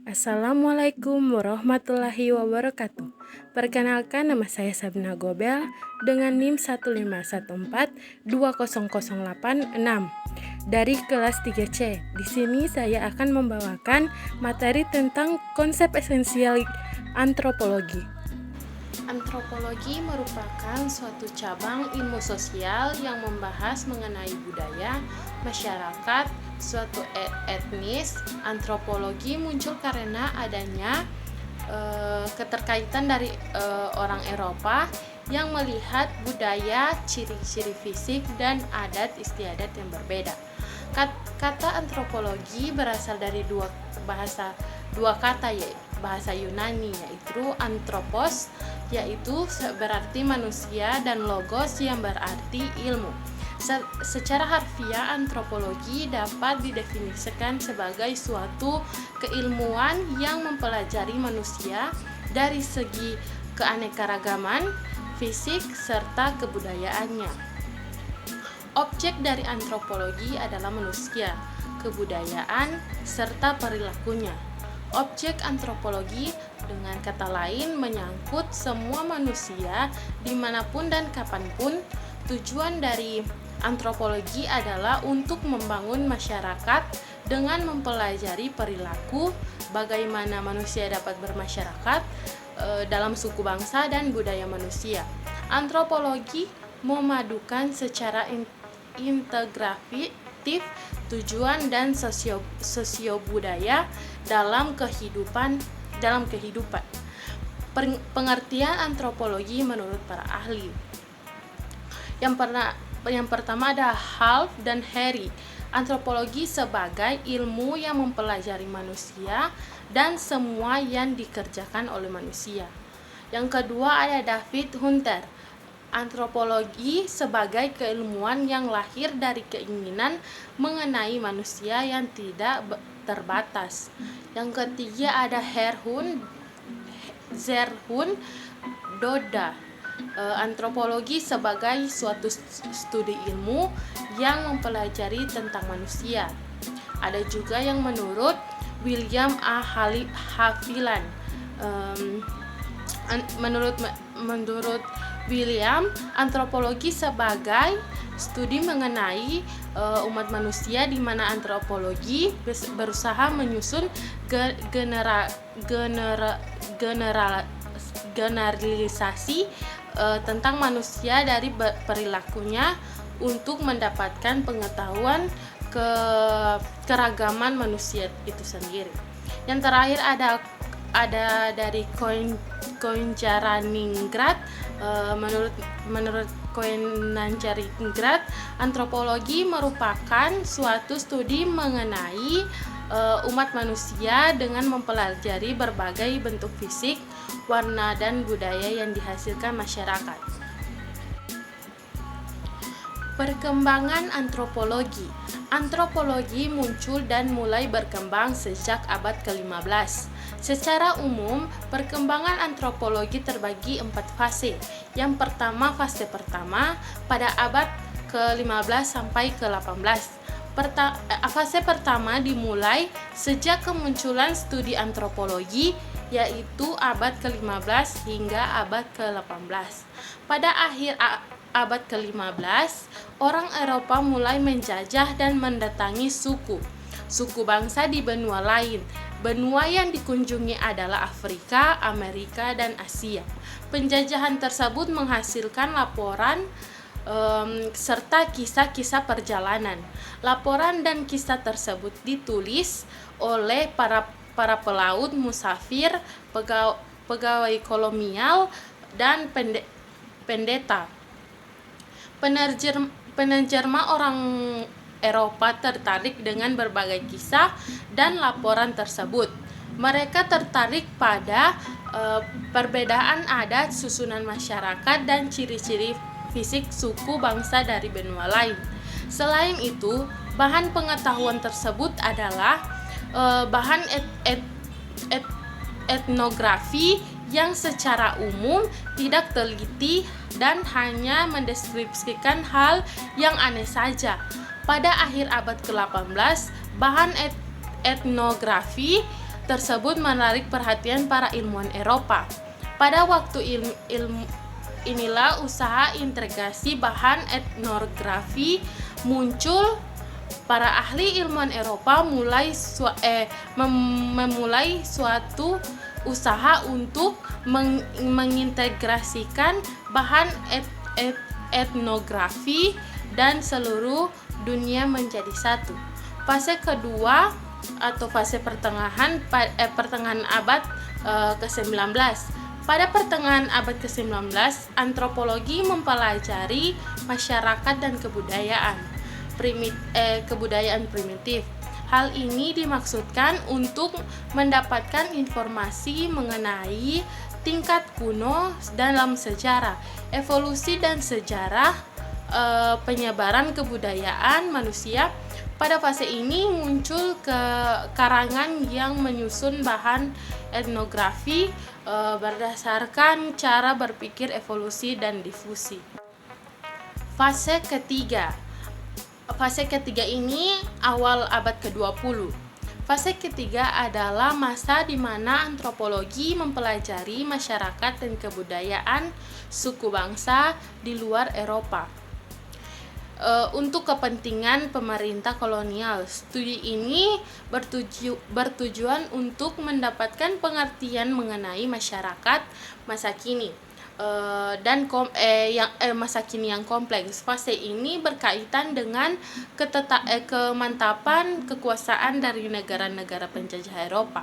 Assalamualaikum warahmatullahi wabarakatuh. Perkenalkan, nama saya Sabna Gobel dengan NIM 151420086 dari kelas 3C. Di sini saya akan membawakan materi tentang konsep esensial antropologi. Antropologi merupakan suatu cabang ilmu sosial yang membahas mengenai budaya, masyarakat, suatu etnis. Antropologi muncul karena adanya keterkaitan dari orang Eropa yang melihat budaya, ciri-ciri fisik, dan adat istiadat yang berbeda. Kata antropologi berasal dari dua kata, yaitu bahasa Yunani, yaitu anthropos, yaitu berarti manusia, dan logos yang berarti ilmu. Secara harfiah, antropologi dapat didefinisikan sebagai suatu keilmuan yang mempelajari manusia dari segi keanekaragaman, fisik, serta kebudayaannya. Objek dari antropologi adalah manusia, kebudayaan, serta perilakunya. Objek antropologi dengan kata lain menyangkut semua manusia dimanapun dan kapanpun. Tujuan dari antropologi adalah untuk membangun masyarakat dengan mempelajari perilaku, bagaimana manusia dapat bermasyarakat dalam suku bangsa dan budaya manusia. Antropologi memadukan secara integratif tujuan dan sosiobudaya dalam kehidupan. Pengertian antropologi menurut para ahli. Yang pertama ada Hall dan Harry. Antropologi sebagai ilmu yang mempelajari manusia dan semua yang dikerjakan oleh manusia. Yang kedua ada David Hunter. Antropologi sebagai keilmuan yang lahir dari keinginan mengenai manusia yang tidak terbatas. Yang ketiga ada Zerhun Doda. Antropologi sebagai suatu studi ilmu yang mempelajari tentang manusia. Ada juga yang menurut William A. Haviland. Menurut William, antropologi sebagai studi mengenai umat manusia, di mana antropologi berusaha menyusun generalisasi tentang manusia dari perilakunya untuk mendapatkan pengetahuan keragaman manusia itu sendiri. Yang terakhir ada dari Koinjaraningrat. Menurut Koinjaraningrat, antropologi merupakan suatu studi mengenai umat manusia dengan mempelajari berbagai bentuk fisik, warna, dan budaya yang dihasilkan masyarakat. Perkembangan antropologi. Antropologi muncul dan mulai berkembang sejak abad ke-15. Secara umum, perkembangan antropologi terbagi 4 fase. Yang pertama, fase pertama pada abad ke-15 sampai ke-18. Fase pertama dimulai sejak kemunculan studi antropologi, yaitu abad ke-15 hingga abad ke-18. Pada akhir abad ke-15, orang Eropa mulai menjajah dan mendatangi suku bangsa di benua lain. Benua yang dikunjungi adalah Afrika, Amerika, dan Asia. Penjajahan tersebut menghasilkan laporan serta kisah-kisah perjalanan. Laporan dan kisah tersebut ditulis oleh para pelaut, musafir, pegawai kolonial, dan pendeta. Penerjemah orang Eropa tertarik dengan berbagai kisah dan laporan tersebut. Mereka tertarik pada perbedaan adat, susunan masyarakat, dan ciri-ciri fisik suku bangsa dari benua lain. Selain itu, bahan pengetahuan tersebut adalah bahan etnografi yang secara umum tidak teliti dan hanya mendeskripsikan hal yang aneh saja. Pada akhir abad ke-18, bahan etnografi tersebut menarik perhatian para ilmuwan Eropa. Pada waktu inilah usaha integrasi bahan etnografi muncul. Para ahli ilmuwan Eropa memulai suatu usaha untuk mengintegrasikan bahan etnografi dan seluruh dunia menjadi satu. Fase kedua atau fase pertengahan abad ke-19. Pada pertengahan abad ke-19, antropologi mempelajari masyarakat dan kebudayaan primitif. Hal ini dimaksudkan untuk mendapatkan informasi mengenai tingkat kuno dalam sejarah, evolusi dan sejarah penyebaran kebudayaan manusia. Pada fase ini muncul karangan yang menyusun bahan etnografi berdasarkan cara berpikir evolusi dan difusi. Fase ketiga ini awal abad ke-20. Fase ketiga adalah masa di mana antropologi mempelajari masyarakat dan kebudayaan suku bangsa di luar Eropa. Untuk kepentingan pemerintah kolonial, studi ini bertujuan untuk mendapatkan pengertian mengenai masyarakat masa kini masa kini yang kompleks. Fase ini berkaitan dengan kemantapan kekuasaan dari negara-negara penjajah Eropa.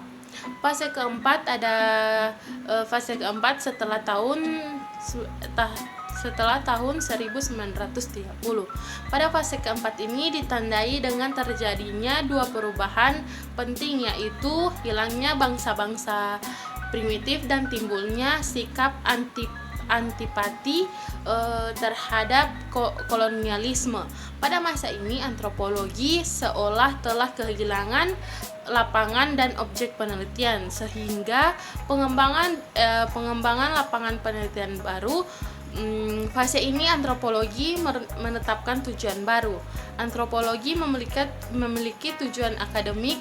Fase keempat setelah tahun 1930. Pada fase keempat ini ditandai dengan terjadinya dua perubahan penting, yaitu hilangnya bangsa-bangsa primitif dan timbulnya sikap antipati terhadap kolonialisme. Pada masa ini antropologi seolah telah kehilangan lapangan dan objek penelitian, sehingga pengembangan lapangan penelitian baru. Fase ini antropologi menetapkan tujuan baru. Antropologi memiliki tujuan akademik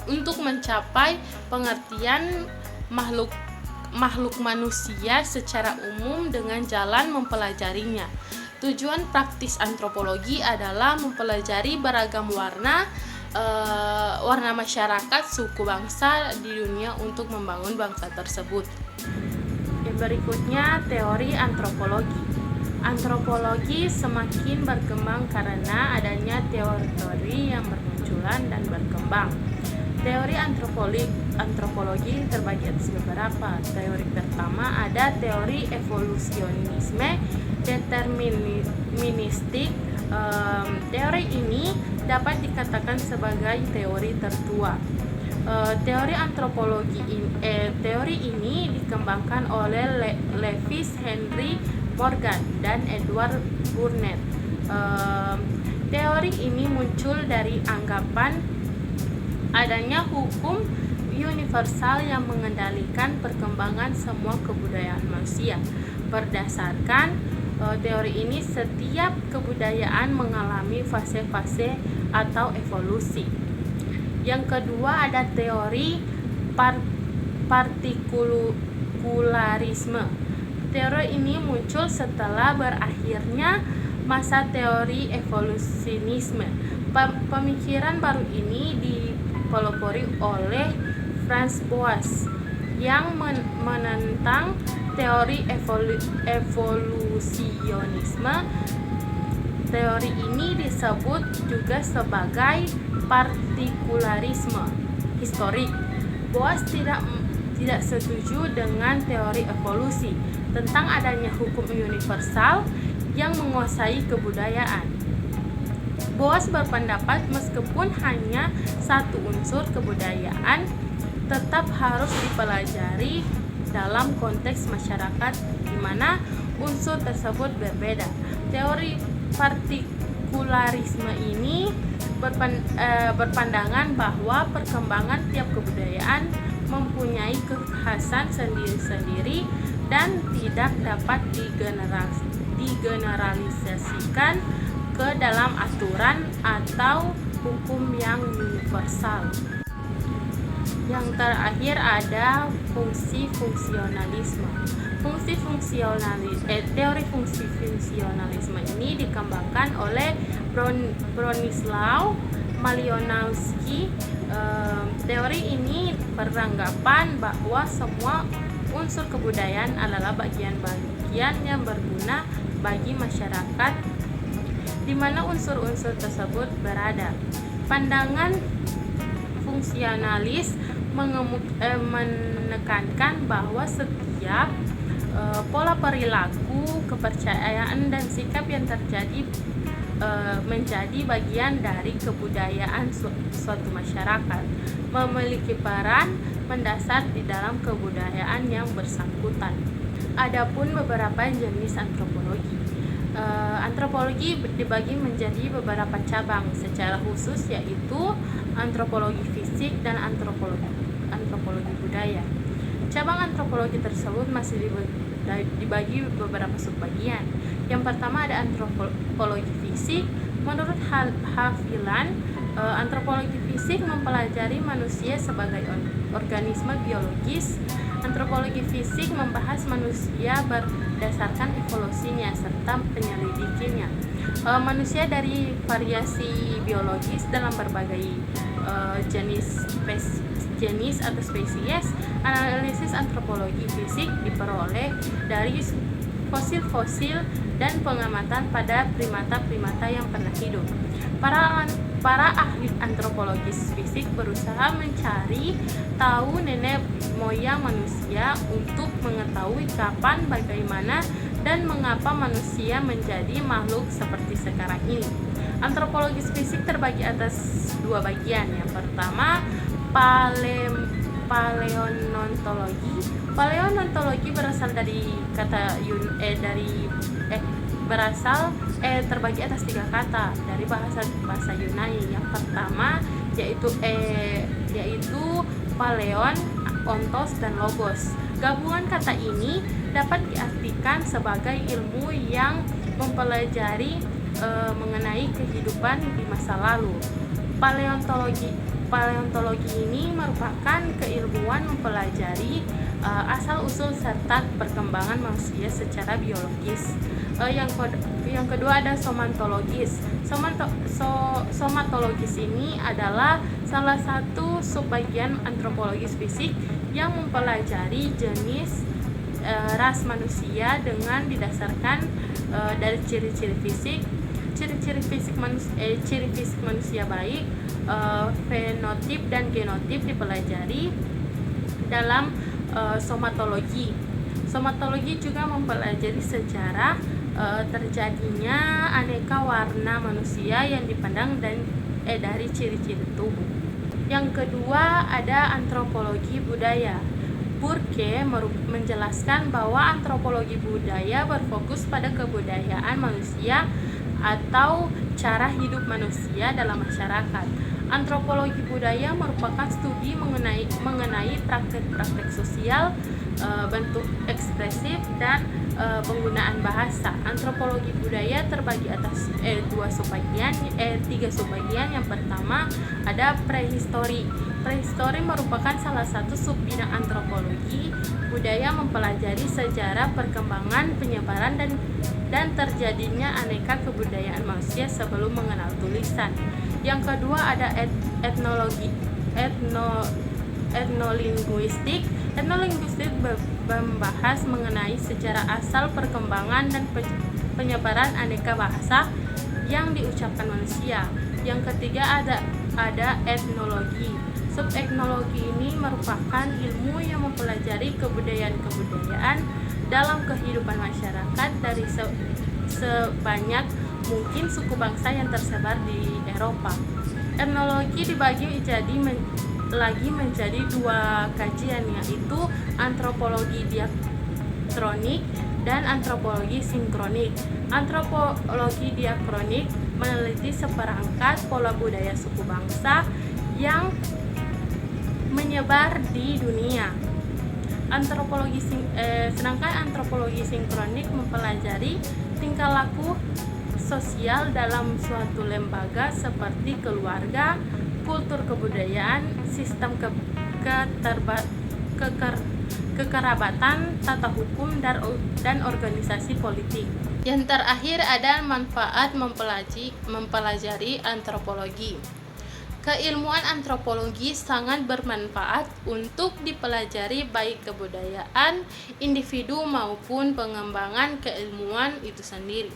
untuk mencapai pengertian makhluk manusia secara umum dengan jalan mempelajarinya. Tujuan praktis antropologi adalah mempelajari beragam warna masyarakat suku bangsa di dunia untuk membangun bangsa tersebut. Berikutnya, teori antropologi. Antropologi semakin berkembang karena adanya teori-teori yang bermunculan dan berkembang. Teori antropologi terbagi atas beberapa. Teori pertama ada teori evolusionisme deterministik. Teori ini dapat dikatakan sebagai teori tertua. Teori ini dikembangkan oleh Lewis Henry Morgan dan Edward Burnett. Teori ini muncul dari anggapan adanya hukum universal yang mengendalikan perkembangan semua kebudayaan manusia. Berdasarkan teori ini, setiap kebudayaan mengalami fase-fase atau evolusi. Yang kedua ada teori partikularisme. Teori ini muncul setelah berakhirnya masa teori evolusionisme. Pemikiran baru ini dipelopori oleh Franz Boas yang menentang teori evolusionisme. Teori ini disebut juga sebagai partikularisme historik. Boas tidak setuju dengan teori evolusi tentang adanya hukum universal yang menguasai kebudayaan. Boas berpendapat meskipun hanya satu unsur kebudayaan tetap harus dipelajari dalam konteks masyarakat di mana unsur tersebut berbeda. Teori partikularisme ini berpandangan bahwa perkembangan tiap kebudayaan mempunyai kekhasan sendiri-sendiri dan tidak dapat digeneralisasikan ke dalam aturan atau hukum yang universal. Yang terakhir ada fungsi-fungsionalisme. Teori fungsi fungsionalisme ini dikembangkan oleh Bronislaw Malinowski. Teori ini beranggapan bahwa semua unsur kebudayaan adalah bagian-bagian yang berguna bagi masyarakat di mana unsur-unsur tersebut berada. Pandangan fungsionalis menekankan bahwa setiap pola perilaku, kepercayaan, dan sikap yang terjadi menjadi bagian dari kebudayaan suatu masyarakat, memiliki peran mendasar di dalam kebudayaan yang bersangkutan. Adapun beberapa jenis antropologi. Antropologi dibagi menjadi beberapa cabang secara khusus, yaitu antropologi fisik dan antropologi budaya. Cabang antropologi tersebut masih dibagi beberapa subbagian. Yang pertama ada antropologi fisik. Menurut Haviland, antropologi fisik mempelajari manusia sebagai organisme biologis. Antropologi fisik membahas manusia berdasarkan evolusinya serta penyelidikinya. Manusia dari variasi biologis dalam berbagai jenis atau spesies. Analisis antropologi fisik diperoleh dari fosil-fosil dan pengamatan pada primata-primata yang pernah hidup. Para ahli antropologi fisik berusaha mencari tahu nenek moyang manusia untuk mengetahui kapan, bagaimana, dan mengapa manusia menjadi makhluk seperti sekarang ini. Antropologi fisik terbagi atas dua bagian. Yang pertama, paleontologi. Paleontologi berasal dari kata terbagi atas tiga kata dari bahasa Yunani. Yang pertama yaitu paleon, ontos, dan logos. Gabungan kata ini dapat diartikan sebagai ilmu yang mempelajari mengenai kehidupan di masa lalu. Paleontologi ini merupakan keilmuan mempelajari asal-usul serta perkembangan manusia secara biologis. Yang kedua ada somatologis. Somatologis ini adalah salah satu subbagian antropologis fisik yang mempelajari jenis ras manusia dengan didasarkan dari ciri-ciri fisik. Ciri fisik manusia baik, fenotip dan genotip dipelajari dalam somatologi. Somatologi juga mempelajari sejarah terjadinya aneka warna manusia yang dipandang dari ciri-ciri tubuh. Yang kedua ada antropologi budaya. Burke menjelaskan bahwa antropologi budaya berfokus pada kebudayaan manusia atau cara hidup manusia dalam masyarakat. Antropologi budaya merupakan studi mengenai praktek-praktek sosial, bentuk ekspresif, dan penggunaan bahasa. Antropologi budaya terbagi atas tiga subbagian. Yang pertama ada prehistori. Prehistori merupakan salah satu subbidang antropologi budaya, mempelajari sejarah perkembangan, penyebaran, dan terjadinya aneka kebudayaan manusia sebelum mengenal tulisan. Yang kedua ada etnolinguistik. Etnolinguistik membahas mengenai sejarah asal, perkembangan, dan penyebaran aneka bahasa yang diucapkan manusia. Yang ketiga ada etnologi. Subetnologi ini merupakan ilmu yang mempelajari kebudayaan dalam kehidupan masyarakat dari sebanyak mungkin suku bangsa yang tersebar di Eropa. Etnologi dibagi menjadi dua kajian, yaitu antropologi diakronik dan antropologi sinkronik. Antropologi diakronik meneliti seperangkat pola budaya suku bangsa yang menyebar di dunia. Sedangkan antropologi sinkronik mempelajari tingkah laku sosial dalam suatu lembaga seperti keluarga, kultur kebudayaan, sistem kekerabatan, tata hukum, dan organisasi politik. Yang terakhir ada manfaat mempelajari antropologi. Keilmuan antropologi sangat bermanfaat untuk dipelajari baik kebudayaan individu maupun pengembangan keilmuan itu sendiri.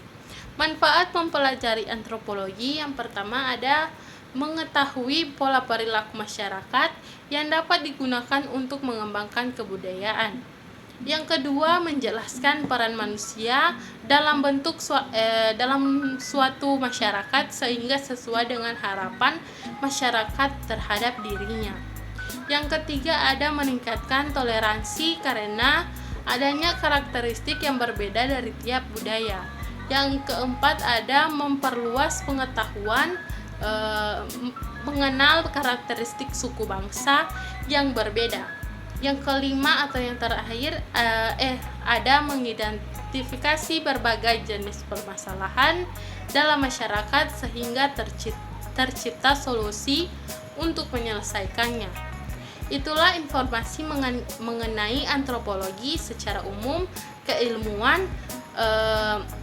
Manfaat mempelajari antropologi yang pertama ada mengetahui pola perilaku masyarakat yang dapat digunakan untuk mengembangkan kebudayaan. Yang kedua, menjelaskan peran manusia dalam suatu masyarakat sehingga sesuai dengan harapan masyarakat terhadap dirinya. Yang ketiga, ada meningkatkan toleransi karena adanya karakteristik yang berbeda dari tiap budaya. Yang keempat, ada memperluas pengetahuan mengenal karakteristik suku bangsa yang berbeda. Yang kelima atau yang terakhir ada mengidentifikasi berbagai jenis permasalahan dalam masyarakat sehingga tercipta solusi untuk menyelesaikannya. Itulah informasi mengenai antropologi secara umum. Keilmuan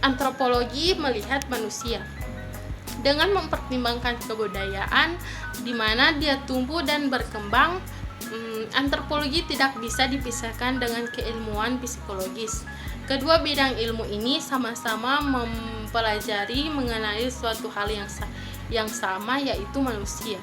antropologi melihat manusia dengan mempertimbangkan kebudayaan di mana dia tumbuh dan berkembang. Antropologi tidak bisa dipisahkan dengan keilmuan psikologis. Kedua bidang ilmu ini sama-sama mempelajari mengenai suatu hal yang sama, yaitu manusia.